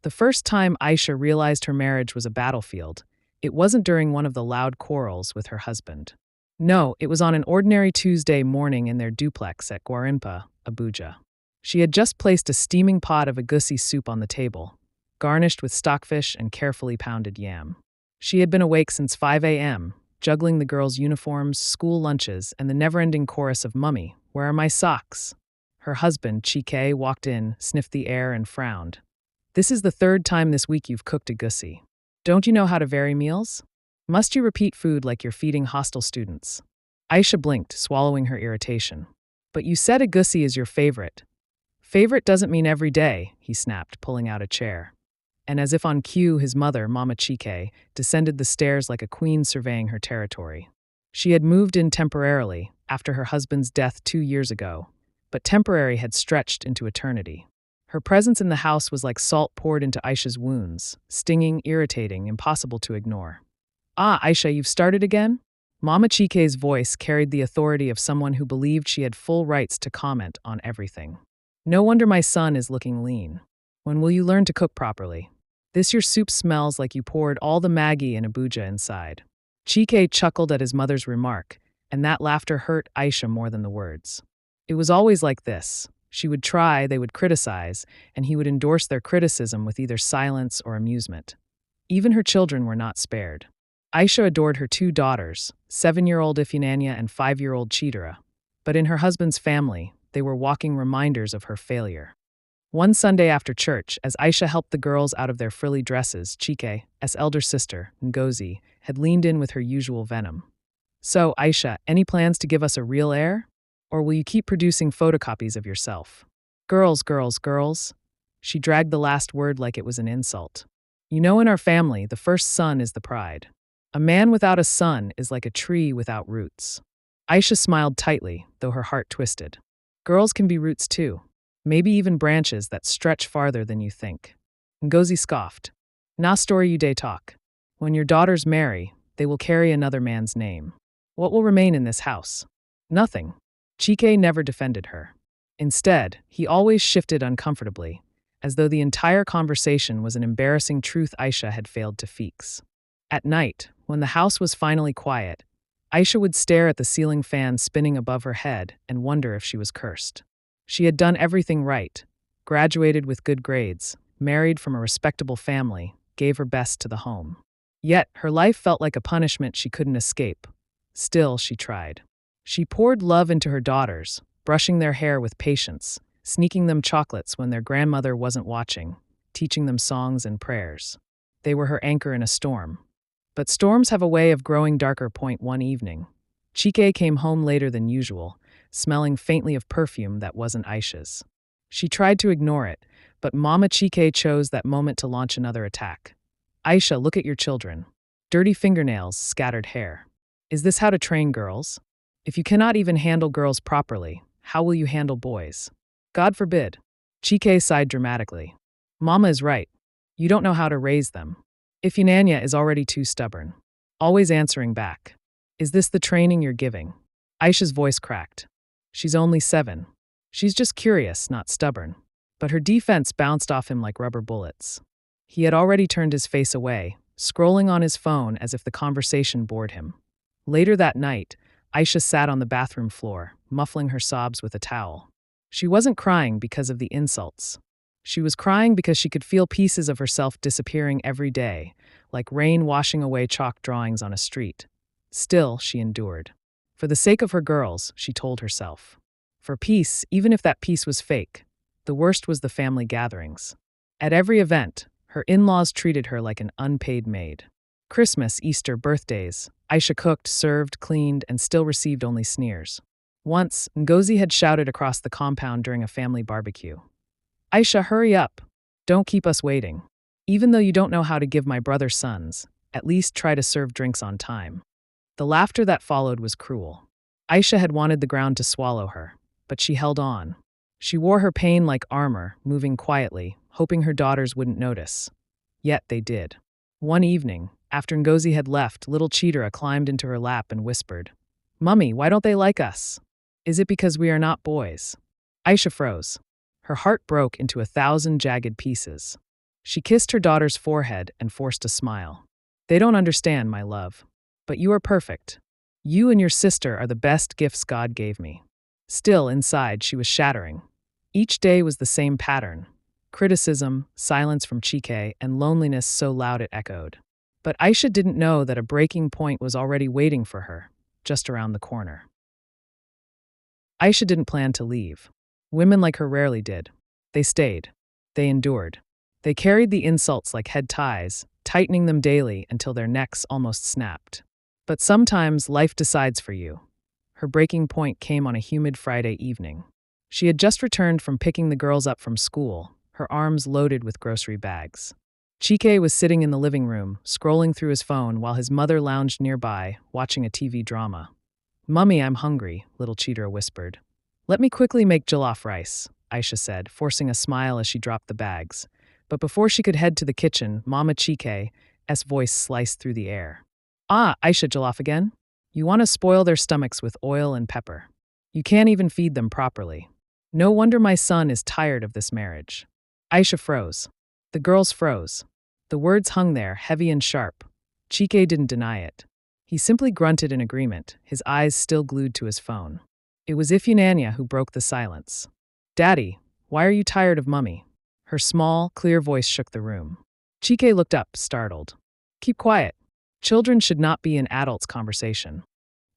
The first time Aisha realized her marriage was a battlefield, it wasn't during one of the loud quarrels with her husband. No, it was on an ordinary Tuesday morning in their duplex at Gwarinpa, Abuja. She had just placed a steaming pot of egusi soup on the table, garnished with stockfish and carefully pounded yam. She had been awake since 5 a.m., juggling the girls' uniforms, school lunches, and the never-ending chorus of "Mummy, where are my socks?" Her husband, Chike, walked in, sniffed the air, and frowned. "This is the third time this week you've cooked egusi. Don't you know how to vary meals? Must you repeat food like you're feeding hostel students?" Aisha blinked, swallowing her irritation. "But you said egusi is your favorite." "Favorite doesn't mean every day," he snapped, pulling out a chair. And as if on cue, his mother, Mama Chike, descended the stairs like a queen surveying her territory. She had moved in temporarily, after her husband's death 2 years ago, but temporary had stretched into eternity. Her presence in the house was like salt poured into Aisha's wounds, stinging, irritating, impossible to ignore. "Ah, Aisha, you've started again?" Mama Chike's voice carried the authority of someone who believed she had full rights to comment on everything. "No wonder my son is looking lean. When will you learn to cook properly? This your soup smells like you poured all the Maggi and Abuja inside." Chike chuckled at his mother's remark, and that laughter hurt Aisha more than the words. It was always like this. She would try, they would criticize, and he would endorse their criticism with either silence or amusement. Even her children were not spared. Aisha adored her 2 daughters, 7-year-old Ifunanya and 5-year-old Chidera. But in her husband's family, they were walking reminders of her failure. One Sunday after church, as Aisha helped the girls out of their frilly dresses, Chike's elder sister, Ngozi, had leaned in with her usual venom. "So, Aisha, any plans to give us a real heir? Or will you keep producing photocopies of yourself?" "Girls, girls, girls." She dragged the last word like it was an insult. "You know, in our family, the first son is the pride. A man without a son is like a tree without roots." Aisha smiled tightly, though her heart twisted. Girls can be roots too. Maybe even branches that stretch farther than you think. Ngozi scoffed. "Na story you day talk. When your daughters marry, they will carry another man's name. What will remain in this house? Nothing." Chike never defended her. Instead, he always shifted uncomfortably, as though the entire conversation was an embarrassing truth Aisha had failed to fix. At night, when the house was finally quiet, Aisha would stare at the ceiling fan spinning above her head and wonder if she was cursed. She had done everything right, graduated with good grades, married from a respectable family, gave her best to the home. Yet, her life felt like a punishment she couldn't escape. Still, she tried. She poured love into her daughters, brushing their hair with patience, sneaking them chocolates when their grandmother wasn't watching, teaching them songs and prayers. They were her anchor in a storm. But storms have a way of growing darker. One evening, Chike came home later than usual, smelling faintly of perfume that wasn't Aisha's. She tried to ignore it, but Mama Chike chose that moment to launch another attack. "Aisha, look at your children. Dirty fingernails, scattered hair. Is this how to train girls? If you cannot even handle girls properly, how will you handle boys? God forbid." Chike sighed dramatically. "Mama is right. You don't know how to raise them. Ifunanya is already too stubborn, always answering back. Is this the training you're giving?" Aisha's voice cracked. "She's only 7. She's just curious, not stubborn." But her defense bounced off him like rubber bullets. He had already turned his face away, scrolling on his phone as if the conversation bored him. Later that night, Aisha sat on the bathroom floor, muffling her sobs with a towel. She wasn't crying because of the insults. She was crying because she could feel pieces of herself disappearing every day, like rain washing away chalk drawings on a street. Still, she endured. For the sake of her girls, she told herself. For peace, even if that peace was fake. The worst was the family gatherings. At every event, her in-laws treated her like an unpaid maid. Christmas, Easter, birthdays, Aisha cooked, served, cleaned, and still received only sneers. Once, Ngozi had shouted across the compound during a family barbecue. "Aisha, hurry up. Don't keep us waiting. Even though you don't know how to give my brother sons, at least try to serve drinks on time." The laughter that followed was cruel. Aisha had wanted the ground to swallow her, but she held on. She wore her pain like armor, moving quietly, hoping her daughters wouldn't notice. Yet they did. One evening, after Ngozi had left, little Chidera climbed into her lap and whispered, "Mummy, why don't they like us? Is it because we are not boys?" Aisha froze. Her heart broke into 1,000 jagged pieces. She kissed her daughter's forehead and forced a smile. They don't understand, my love. But you are perfect. You and your sister are the best gifts God gave me. Still, inside, she was shattering. Each day was the same pattern: criticism, silence from Chike, and loneliness so loud it echoed. But Aisha didn't know that a breaking point was already waiting for her, just around the corner. Aisha didn't plan to leave. Women like her rarely did. They stayed. They endured. They carried the insults like head ties, tightening them daily until their necks almost snapped. But sometimes life decides for you. Her breaking point came on a humid Friday evening. She had just returned from picking the girls up from school, her arms loaded with grocery bags. Chike was sitting in the living room, scrolling through his phone while his mother lounged nearby, watching a TV drama. "Mummy, I'm hungry," little Chitra whispered. "Let me quickly make jollof rice," Aisha said, forcing a smile as she dropped the bags. But before she could head to the kitchen, Mama Chike's voice sliced through the air. "Ah, Aisha, jollof again? You want to spoil their stomachs with oil and pepper. You can't even feed them properly. No wonder my son is tired of this marriage." Aisha froze. The girls froze. The words hung there, heavy and sharp. Chike didn't deny it. He simply grunted in agreement, his eyes still glued to his phone. It was Ifeanyi who broke the silence. "Daddy, why are you tired of Mummy?" Her small, clear voice shook the room. Chike looked up, startled. "Keep quiet. Children should not be in adults' conversation."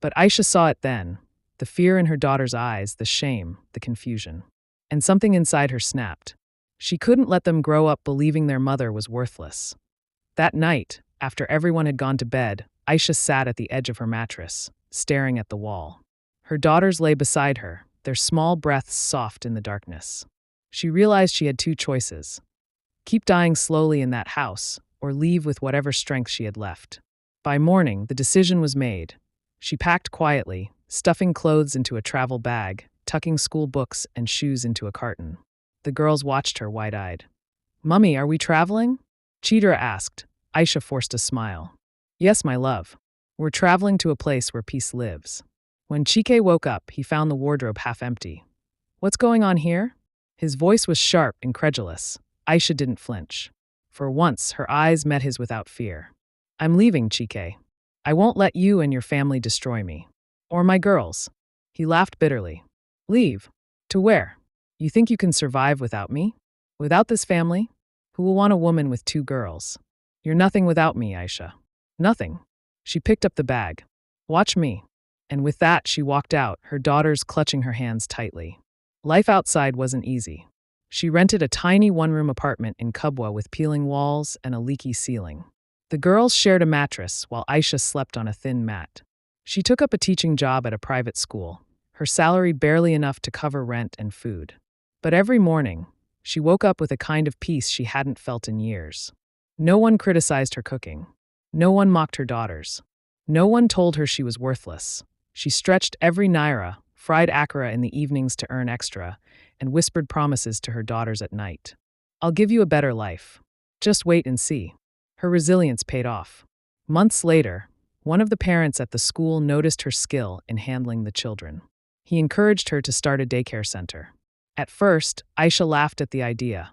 But Aisha saw it then, the fear in her daughter's eyes, the shame, the confusion. And something inside her snapped. She couldn't let them grow up believing their mother was worthless. That night, after everyone had gone to bed, Aisha sat at the edge of her mattress, staring at the wall. Her daughters lay beside her, their small breaths soft in the darkness. She realized she had two choices: keep dying slowly in that house, or leave with whatever strength she had left. By morning, the decision was made. She packed quietly, stuffing clothes into a travel bag, tucking school books and shoes into a carton. The girls watched her wide-eyed. "Mummy, are we traveling?" Chitra asked. Aisha forced a smile. "Yes, my love. We're traveling to a place where peace lives." When Chike woke up, he found the wardrobe half empty. "What's going on here?" His voice was sharp, incredulous. Aisha didn't flinch. For once, her eyes met his without fear. "I'm leaving, Chike. I won't let you and your family destroy me. Or my girls." He laughed bitterly. "Leave? To where? You think you can survive without me? Without this family? Who will want a woman with two girls? You're nothing without me, Aisha. Nothing." She picked up the bag. "Watch me." And with that, she walked out, her daughters clutching her hands tightly. Life outside wasn't easy. She rented a tiny one-room apartment in Kubwa with peeling walls and a leaky ceiling. The girls shared a mattress while Aisha slept on a thin mat. She took up a teaching job at a private school, her salary barely enough to cover rent and food. But every morning, she woke up with a kind of peace she hadn't felt in years. No one criticized her cooking. No one mocked her daughters. No one told her she was worthless. She stretched every naira, fried akara in the evenings to earn extra, and whispered promises to her daughters at night. "I'll give you a better life. Just wait and see." Her resilience paid off. Months later, one of the parents at the school noticed her skill in handling the children. He encouraged her to start a daycare center. At first, Aisha laughed at the idea.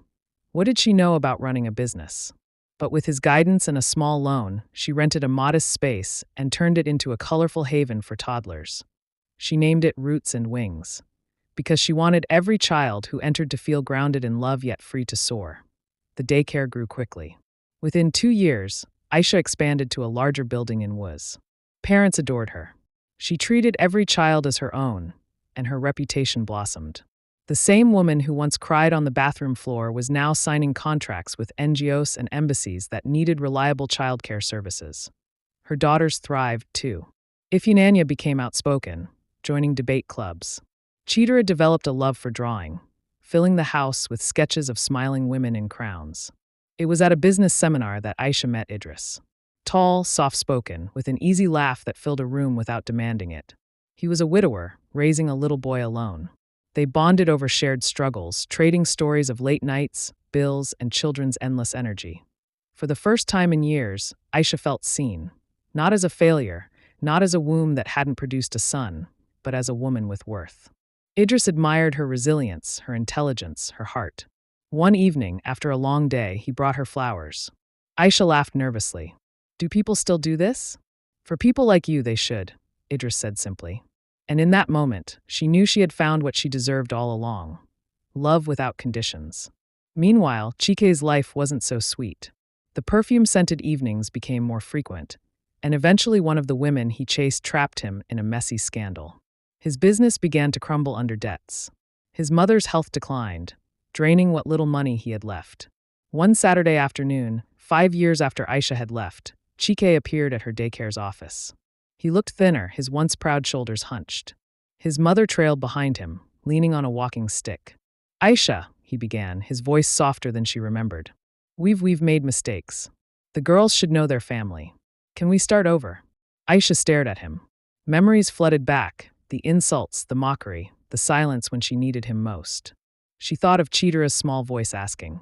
What did she know about running a business? But with his guidance and a small loan, she rented a modest space and turned it into a colorful haven for toddlers. She named it Roots and Wings, because she wanted every child who entered to feel grounded in love yet free to soar. The daycare grew quickly. Within 2 years, Aisha expanded to a larger building in Wuz. Parents adored her. She treated every child as her own, and her reputation blossomed. The same woman who once cried on the bathroom floor was now signing contracts with NGOs and embassies that needed reliable childcare services. Her daughters thrived, too. Ifeanyi became outspoken, joining debate clubs. Chitra developed a love for drawing, filling the house with sketches of smiling women in crowns. It was at a business seminar that Aisha met Idris. Tall, soft-spoken, with an easy laugh that filled a room without demanding it. He was a widower, raising a little boy alone. They bonded over shared struggles, trading stories of late nights, bills, and children's endless energy. For the first time in years, Aisha felt seen. Not as a failure, not as a womb that hadn't produced a son, but as a woman with worth. Idris admired her resilience, her intelligence, her heart. One evening, after a long day, he brought her flowers. Aisha laughed nervously. Do people still do this? For people like you, they should, Idris said simply. And in that moment, she knew she had found what she deserved all along: love without conditions. Meanwhile, Chike's life wasn't so sweet. The perfume-scented evenings became more frequent, and eventually one of the women he chased trapped him in a messy scandal. His business began to crumble under debts. His mother's health declined, draining what little money he had left. One Saturday afternoon, 5 years after Aisha had left, Chike appeared at her daycare's office. He looked thinner, his once proud shoulders hunched. His mother trailed behind him, leaning on a walking stick. Aisha, he began, his voice softer than she remembered. We've made mistakes. The girls should know their family. Can we start over? Aisha stared at him. Memories flooded back, the insults, the mockery, the silence when she needed him most. She thought of Chitara's small voice asking,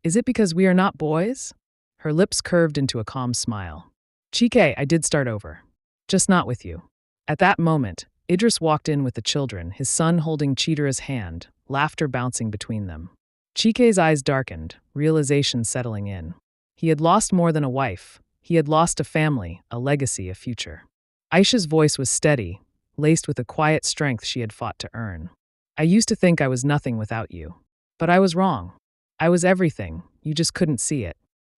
"Is it because we are not boys?" Her lips curved into a calm smile. Chike, I did start over. Just not with you. At that moment, Idris walked in with the children, his son holding Chitara's hand, laughter bouncing between them. Chike's eyes darkened, realization settling in. He had lost more than a wife. He had lost a family, a legacy, a future. Aisha's voice was steady, laced with a quiet strength she had fought to earn. I used to think I was nothing without you. But I was wrong. I was everything, you just couldn't see it.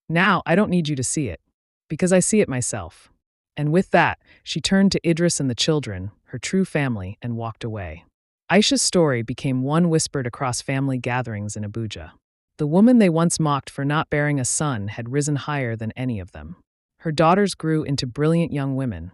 Now, I don't need you to see it, because I see it myself. And with that, she turned to Idris and the children, her true family, and walked away. Aisha's story became one whispered across family gatherings in Abuja. The woman they once mocked for not bearing a son had risen higher than any of them. Her daughters grew into brilliant young women,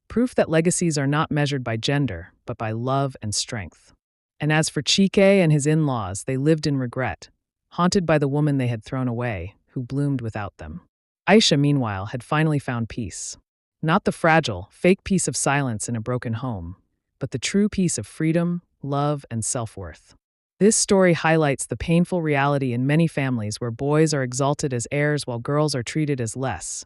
proof that legacies are not measured by gender, but by love and strength. And as for Chike and his in-laws, they lived in regret, haunted by the woman they had thrown away, who bloomed without them. Aisha, meanwhile, had finally found peace. Not the fragile, fake peace of silence in a broken home, but the true peace of freedom, love, and self-worth. This story highlights the painful reality in many families where boys are exalted as heirs while girls are treated as less,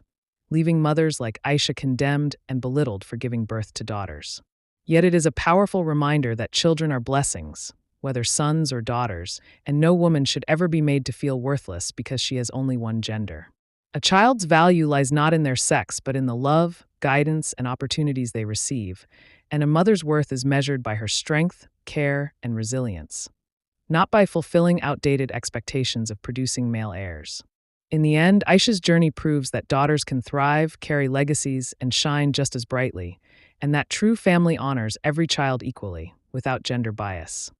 leaving mothers like Aisha condemned and belittled for giving birth to daughters. Yet it is a powerful reminder that children are blessings, whether sons or daughters, and no woman should ever be made to feel worthless because she has only one gender. A child's value lies not in their sex, but in the love, guidance, and opportunities they receive, and a mother's worth is measured by her strength, care, and resilience, not by fulfilling outdated expectations of producing male heirs. In the end, Aisha's journey proves that daughters can thrive, carry legacies, and shine just as brightly, and that true family honors every child equally, without gender bias.